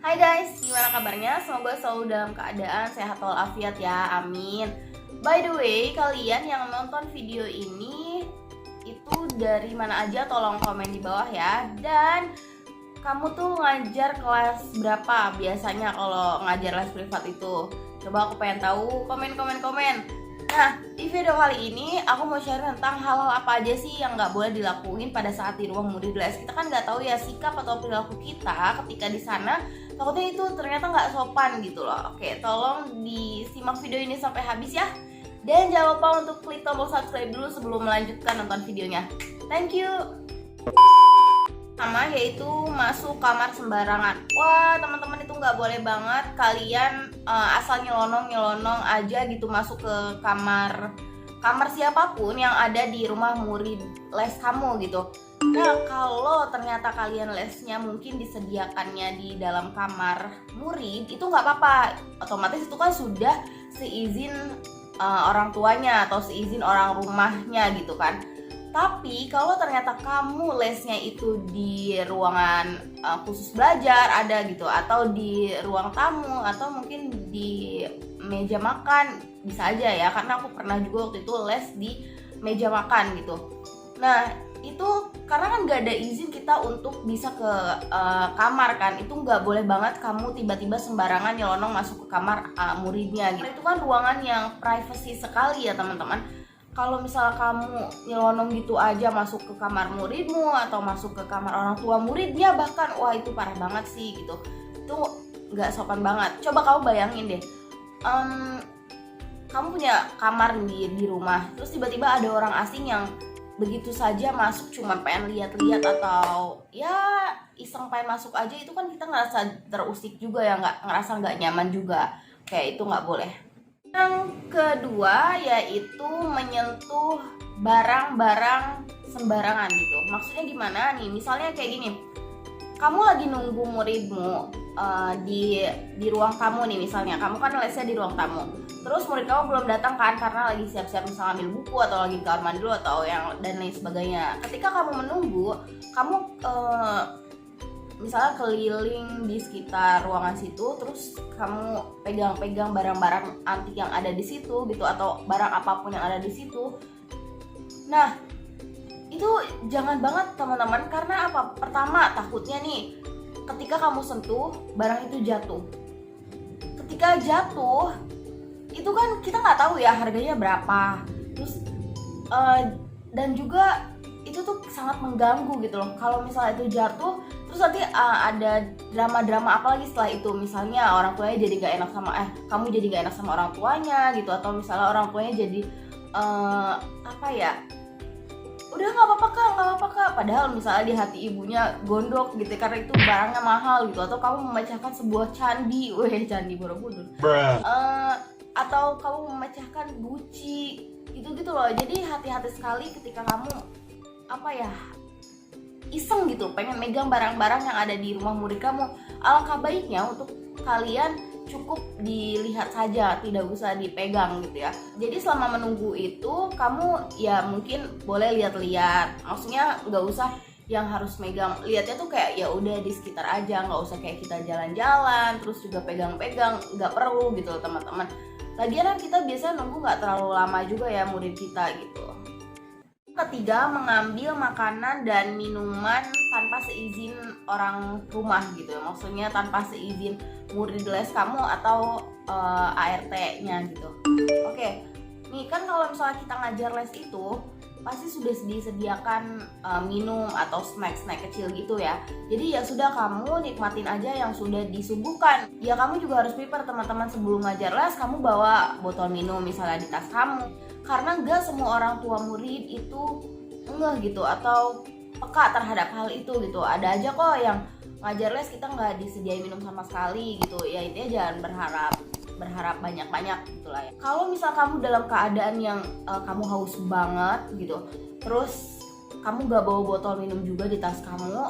Hai guys, gimana kabarnya? Semoga selalu dalam keadaan sehat walafiat ya, amin. By the way, kalian yang nonton video ini itu dari mana aja tolong komen di bawah ya. Dan kamu tuh ngajar kelas berapa biasanya kalau ngajar les privat itu? Coba aku pengen tahu, komen. Nah, di video kali ini aku mau share tentang hal-hal apa aja sih yang nggak boleh dilakuin pada saat di ruang murid les. Kita kan nggak tahu ya sikap atau perilaku kita ketika di sana, takutnya itu ternyata nggak sopan gitu loh. Oke, tolong disimak video ini sampai habis ya. Dan jangan lupa untuk klik tombol subscribe dulu sebelum melanjutkan nonton videonya. Thank you. Sama yaitu masuk kamar sembarangan. Wah, teman-teman, itu nggak boleh banget kalian asal nyelonong aja gitu masuk ke kamar siapapun yang ada di rumah murid les kamu gitu. Nah, kalau ternyata kalian lesnya mungkin disediakannya di dalam kamar murid, itu nggak apa-apa. Otomatis itu kan sudah seizin orang tuanya atau seizin orang rumahnya gitu kan. Tapi kalau ternyata kamu lesnya itu di ruangan khusus belajar ada gitu, atau di ruang tamu, atau mungkin di meja makan, bisa aja ya, karena aku pernah juga waktu itu les di meja makan gitu. Nah, itu karena kan gak ada izin kita untuk bisa ke kamar kan, itu gak boleh banget kamu tiba-tiba sembarangan nyelonong masuk ke kamar muridnya gitu. Itu kan ruangan yang privacy sekali ya teman-teman. Kalau misal kamu nyelonong gitu aja masuk ke kamar muridmu atau masuk ke kamar orang tua muridnya bahkan, wah itu parah banget sih gitu. Itu nggak sopan banget. Coba kamu bayangin deh, kamu punya kamar di rumah, terus tiba-tiba ada orang asing yang begitu saja masuk cuma pengen lihat-lihat atau ya iseng pengen masuk aja, itu kan kita ngerasa terusik juga ya, ngerasa nggak nyaman juga. Kayak itu nggak boleh. Yang kedua yaitu menyentuh barang-barang sembarangan gitu. Maksudnya gimana nih? Misalnya kayak gini, kamu lagi nunggu muridmu di ruang tamu nih, misalnya kamu kan lesnya di ruang tamu. Terus murid kamu belum datang kan karena lagi siap-siap misalnya ambil buku atau lagi di kamar mandi dulu atau yang dan lain sebagainya. Ketika kamu menunggu, kamu misalnya keliling di sekitar ruangan situ, terus kamu pegang-pegang barang-barang antik yang ada di situ gitu, atau barang apapun yang ada di situ. Nah, itu jangan banget teman-teman, karena apa? Pertama, takutnya nih ketika kamu sentuh barang itu jatuh. Ketika jatuh, itu kan kita nggak tahu ya harganya berapa. Terus dan juga itu tuh sangat mengganggu gitu loh. Kalau misalnya itu jatuh, terus nanti ada drama-drama apa lagi setelah itu. Misalnya orang tuanya jadi gak enak sama kamu jadi gak enak sama orang tuanya gitu, atau misalnya orang tuanya jadi apa ya, udah nggak apa-apa kak, padahal misalnya di hati ibunya gondok gitu karena itu barangnya mahal gitu. Atau kamu memecahkan sebuah candi, candi Borobudur, atau kamu memecahkan guci gitu loh. Jadi hati-hati sekali ketika kamu iseng gitu pengen megang barang-barang yang ada di rumah murid kamu. Alangkah baiknya untuk kalian cukup dilihat saja, tidak usah dipegang gitu ya. Jadi selama menunggu itu kamu ya mungkin boleh lihat-lihat, maksudnya nggak usah yang harus megang. Lihatnya tuh kayak ya udah di sekitar aja, nggak usah kayak kita jalan-jalan terus juga pegang-pegang, nggak perlu gitu teman-teman. Lagian kan kita biasa nunggu nggak terlalu lama juga ya murid kita gitu. Ketiga, mengambil makanan dan minuman tanpa seizin orang rumah gitu. Maksudnya tanpa seizin murid les kamu atau ART-nya gitu. Oke, nih kan kalau misalnya kita ngajar les itu pasti sudah disediakan minum atau snack kecil gitu ya. Jadi ya sudah, kamu nikmatin aja yang sudah disuguhkan. Ya kamu juga harus prepare teman-teman, sebelum ngajar les kamu bawa botol minum misalnya di tas kamu. Karena nggak semua orang tua murid itu ngeh gitu atau peka terhadap hal itu gitu. Ada aja kok yang ngajar les kita nggak disediain minum sama sekali gitu. Ya intinya jangan berharap banyak-banyak gitu lah ya. Kalau misal kamu dalam keadaan yang kamu haus banget gitu, terus kamu nggak bawa botol minum juga di tas kamu,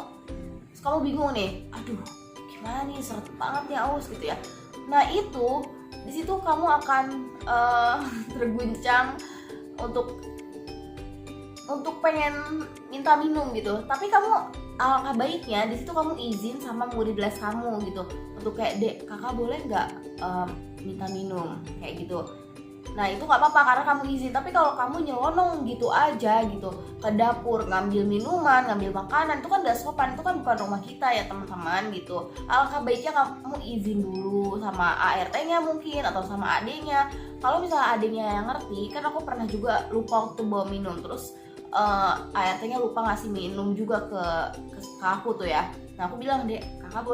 terus kamu bingung nih, aduh gimana nih, seret banget nih haus gitu ya. Nah itu di situ kamu akan terguncang untuk pengen minta minum gitu, tapi kamu alangkah baiknya di situ kamu izin sama murid les kamu gitu untuk kayak, "Dek, kakak boleh nggak minta minum?" kayak gitu. Nah itu nggak apa-apa karena kamu izin. Tapi kalau kamu nyelonong gitu aja gitu ke dapur ngambil minuman, ngambil makanan, itu kan gak sopan, itu kan bukan rumah kita ya teman-teman gitu. Alangkah baiknya kamu izin dulu sama ART-nya mungkin atau sama adenya. Kalau misalnya adenya yang ngerti, kan aku pernah juga lupa waktu bawa minum, terus ART-nya lupa ngasih minum juga ke aku tuh ya. Nah aku bilang, "Dek, kakak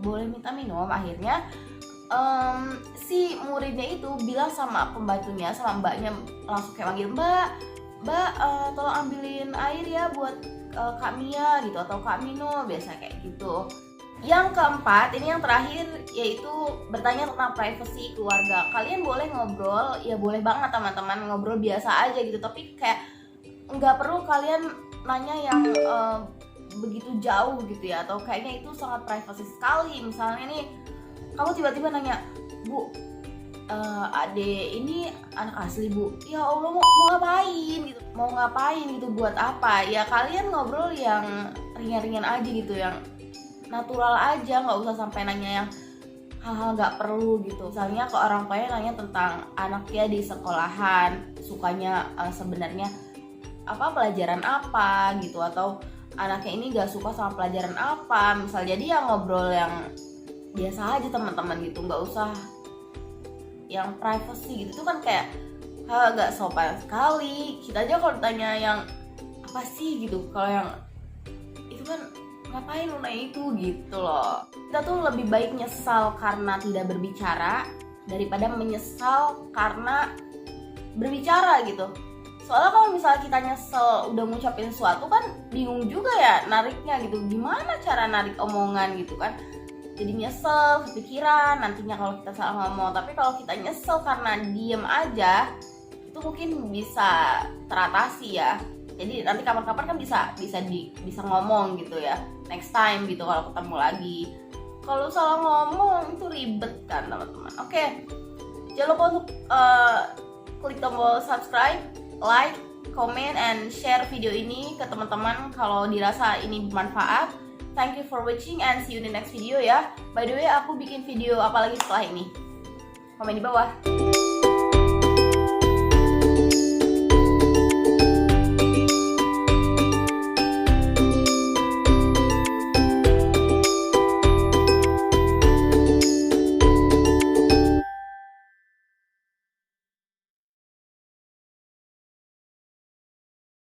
boleh minta minum." Akhirnya si muridnya itu bilang sama pembantunya, sama mbaknya, langsung kayak manggil, Mbak, tolong ambilin air ya buat Kak Mia gitu atau Kak Mino, biasa kayak gitu. Yang keempat, ini yang terakhir, yaitu bertanya tentang privasi keluarga. Kalian boleh ngobrol, ya boleh banget teman-teman, ngobrol biasa aja gitu, tapi kayak nggak perlu kalian nanya yang begitu jauh gitu ya, atau kayaknya itu sangat privasi sekali. Misalnya nih kamu tiba-tiba nanya, "Bu, ade ini anak asli, Bu." Ya Allah, mau ngapain gitu? Mau ngapain gitu, buat apa? Ya kalian ngobrol yang ringan-ringan aja gitu, yang natural aja, nggak usah sampai nanya yang hal-hal nggak perlu gitu. Misalnya ke orang tuanya nanya tentang anaknya di sekolahan, sukanya sebenarnya apa, pelajaran apa gitu, atau anaknya ini nggak suka sama pelajaran apa. Misal jadi ya ngobrol yang biasa aja teman-teman gitu, nggak usah yang privacy gitu. Itu kan kayak gak sopan sekali. Kita aja kalau ditanya yang apa sih gitu, kalau yang itu kan ngapain lu nanya itu gitu loh. Kita tuh lebih baik nyesal karena tidak berbicara daripada menyesal karena berbicara gitu. Soalnya kalau misalnya kita nyesel udah ngucapin sesuatu kan bingung juga ya nariknya gitu, gimana cara narik omongan gitu kan. Jadi nyesel, kepikiran nantinya kalau kita salah ngomong. Tapi kalau kita nyesel karena diem aja, itu mungkin bisa teratasi ya. Jadi nanti kapan-kapan kan bisa ngomong gitu ya, next time gitu kalau ketemu lagi. Kalau salah ngomong itu ribet kan teman-teman. Oke, jangan lupa untuk klik tombol subscribe, like, comment, and share video ini ke teman-teman kalau dirasa ini bermanfaat. Thank you for watching and see you in the next video ya. By the way, aku bikin video apa lagi setelah ini? Komen di bawah.